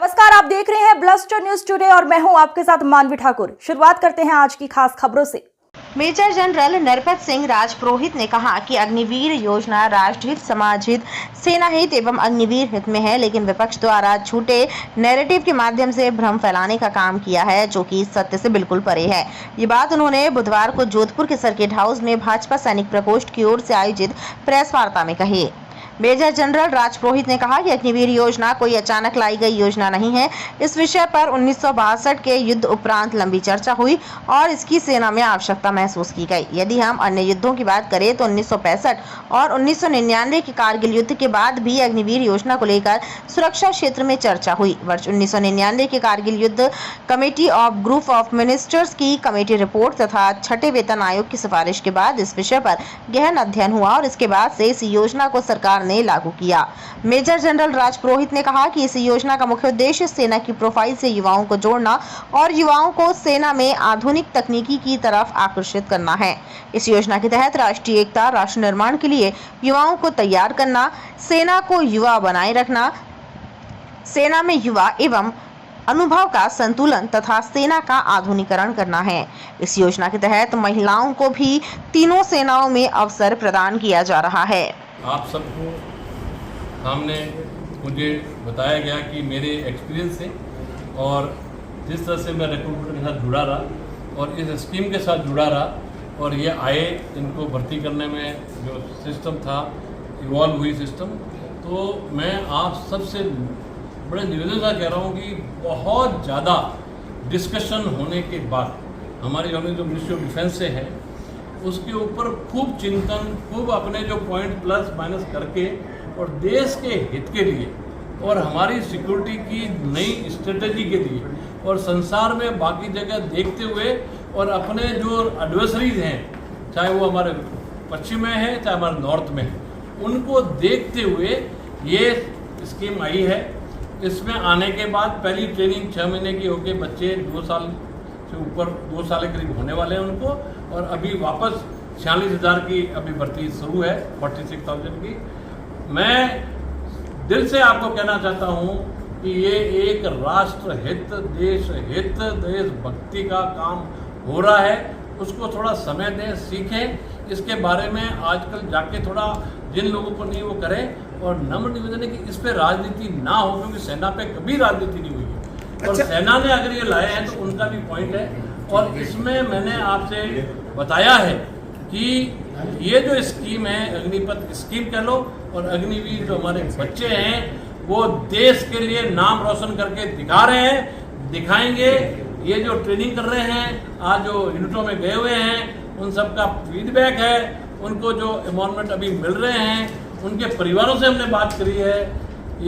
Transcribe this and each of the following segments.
नमस्कार, आप देख रहे हैं ब्लस्टर न्यूज टुडे और मैं हूं आपके साथ मानवी ठाकुर। शुरुआत करते हैं आज की खास खबरों से। मेजर जनरल नरपत सिंह राजपुरोहित ने कहा कि अग्निवीर योजना राष्ट्रहित, समाज हित, सेना हित एवं अग्निवीर हित में है, लेकिन विपक्ष द्वारा झूठे नैरेटिव के माध्यम से भ्रम फैलाने का काम किया है, जो कि सत्य से बिल्कुल परे है। ये बात उन्होंने बुधवार को जोधपुर के सर्किट हाउस में भाजपा सैनिक प्रकोष्ठ की ओर से आयोजित प्रेस वार्ता में कही। मेजर जनरल राजपुरोहित ने कहा कि अग्निवीर योजना कोई अचानक लाई गई योजना नहीं है। इस विषय पर 1962 के युद्ध उपरांत लंबी चर्चा हुई और इसकी सेना में आवश्यकता महसूस की गई। यदि हम अन्य युद्धों की बात करें तो 1965 और 1999 के कारगिल युद्ध के बाद भी अग्निवीर योजना को लेकर सुरक्षा क्षेत्र में चर्चा हुई। वर्ष 1999 के कारगिल युद्ध committee of group of ministers की कमेटी रिपोर्ट तथा छठे वेतन आयोग की सिफारिश के बाद इस विषय पर गहन अध्ययन हुआ और इसके बाद से इस योजना को सरकार ने लागू किया। मेजर जनरल राजपुरोहित ने कहा कि इस योजना का मुख्य उद्देश्य सेना की प्रोफाइल से युवाओं को जोड़ना और युवाओं को सेना में आधुनिक तकनीकी की तरफ आकर्षित करना है। इस योजना के तहत राष्ट्रीय एकता, राष्ट्र निर्माण के लिए युवाओं को तैयार करना, सेना को युवा बनाए रखना, सेना में युवा एवं अनुभव का संतुलन तथा सेना का आधुनिकीकरण करना है। इस योजना के तहत महिलाओं को भी तीनों सेनाओं में अवसर प्रदान किया जा रहा है। आप सबको सामने मुझे बताया गया कि मेरे एक्सपीरियंस से और जिस तरह से मैं रिक्रूटमेंट के साथ जुड़ा रहा और इस स्कीम के साथ जुड़ा रहा और ये आए इनको भर्ती करने में जो सिस्टम था, इवॉल्व हुई सिस्टम, तो मैं आप सबसे बड़े निवेदन सा कह रहा हूँ कि बहुत ज़्यादा डिस्कशन होने के बाद हमारी जो मिनिस्ट्री ऑफ डिफेंस से है उसके ऊपर खूब चिंतन, खूब अपने जो पॉइंट प्लस माइनस करके और देश के हित के लिए और हमारी सिक्योरिटी की नई स्ट्रेटजी के लिए और संसार में बाकी जगह देखते हुए और अपने जो एडवर्सरीज हैं, चाहे वो हमारे पश्चिम में है चाहे हमारे नॉर्थ में है, उनको देखते हुए ये स्कीम आई है। इसमें आने के बाद पहली ट्रेनिंग 6 महीने की होके बच्चे 2 साल से ऊपर 2 साल के करीब होने वाले हैं उनको, और अभी वापस 46,000 की अभी भर्ती शुरू है, 46,000 की। मैं दिल से आपको कहना चाहता हूँ कि ये एक राष्ट्र हित, देश हित, देशभक्ति का काम हो रहा है। उसको थोड़ा समय दें, सीखें इसके बारे में। आजकल जाके थोड़ा जिन लोगों को नहीं वो करें, और नम्र निवेदन है कि इस पे राजनीति ना हो, क्योंकि सेना पे कभी राजनीति नहीं हुई है। और सेना ने अगर ये लाए हैं तो उनका भी पॉइंट है। और इसमें मैंने आपसे बताया है कि ये जो स्कीम है, अग्निपथ स्कीम कह लो, और अग्निवीर जो हमारे बच्चे हैं वो देश के लिए नाम रोशन करके दिखा रहे हैं, दिखाएंगे। ये जो ट्रेनिंग कर रहे हैं, आज जो यूनिटों में गए हुए हैं, उन सब का फीडबैक है। उनको जो एमॉनमेंट अभी मिल रहे हैं, उनके परिवारों से हमने बात करी है।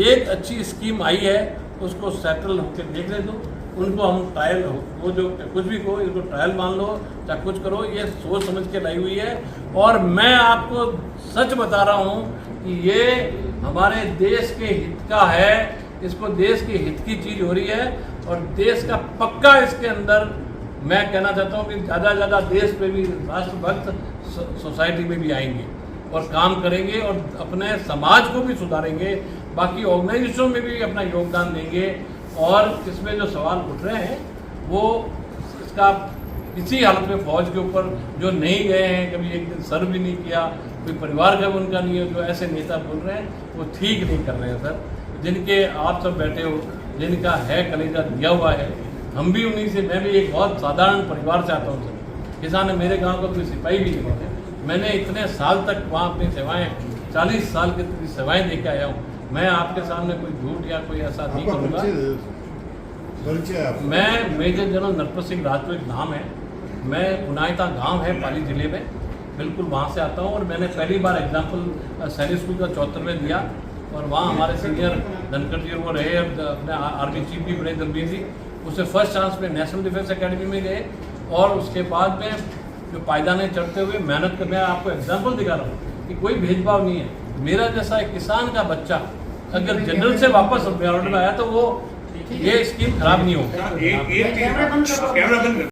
एक अच्छी स्कीम आई है, उसको सेटल होकर देख ले दो। उनको हम ट्रायल, वो जो कुछ भी कहो, इसको ट्रायल मान लो चाहे कुछ करो, ये सोच समझ के लाई हुई है। और मैं आपको सच बता रहा हूँ कि ये हमारे देश के हित का है। इसको देश के हित की चीज़ हो रही है और देश का पक्का इसके अंदर मैं कहना चाहता हूँ कि ज़्यादा से ज़्यादा देश पे भी राष्ट्रभक्त सोसाइटी में भी आएंगे और काम करेंगे और अपने समाज को भी सुधारेंगे, बाकी ऑर्गेनाइजेशनों में भी अपना योगदान देंगे। और इसमें जो सवाल उठ रहे हैं वो इसका किसी हालत में फौज के ऊपर जो नहीं गए हैं, कभी एक दिन सर्व भी नहीं किया, कोई परिवार का उनका नहीं है, जो ऐसे नेता बोल रहे हैं वो ठीक नहीं कर रहे हैं सर। जिनके आप सब बैठे हो, जिनका है कलेजा दिया हुआ है, हम भी उन्हीं से, मैं भी एक बहुत साधारण परिवार से आता हूँ सर। किसान है, मेरे गाँव का कोई सिपाही भी नहीं है। मैंने इतने साल तक वहाँ अपनी सेवाएँ, 40 साल की सेवाएँ दे के आया हूँ। मैं आपके सामने कोई झूठ या कोई ऐसा नहीं करूँगा। मैं मेजर जनरल नरपत सिंह राजपुरोहित नाम है। मैं पुनाइता गांव है पाली जिले में, बिल्कुल वहाँ से आता हूँ। और मैंने पहली बार एग्जाम्पल सैनिक स्कूल का 74 में दिया, और वहाँ हमारे सीनियर धनखड़ जी वो रहे, अपने आर्मी चीफ भी बड़े गंभीर जी। उससे फर्स्ट चांस में नेशनल डिफेंस अकेडमी में गए, और उसके बाद में जो पायदाने चढ़ते हुए मेहनत कर, मैं आपको एग्जाम्पल दिखा रहा हूँ कि कोई भेदभाव नहीं है। मेरा जैसा एक किसान का बच्चा अगर जनरल से वापस में आया तो वो ये स्कीम खराब नहीं होगी।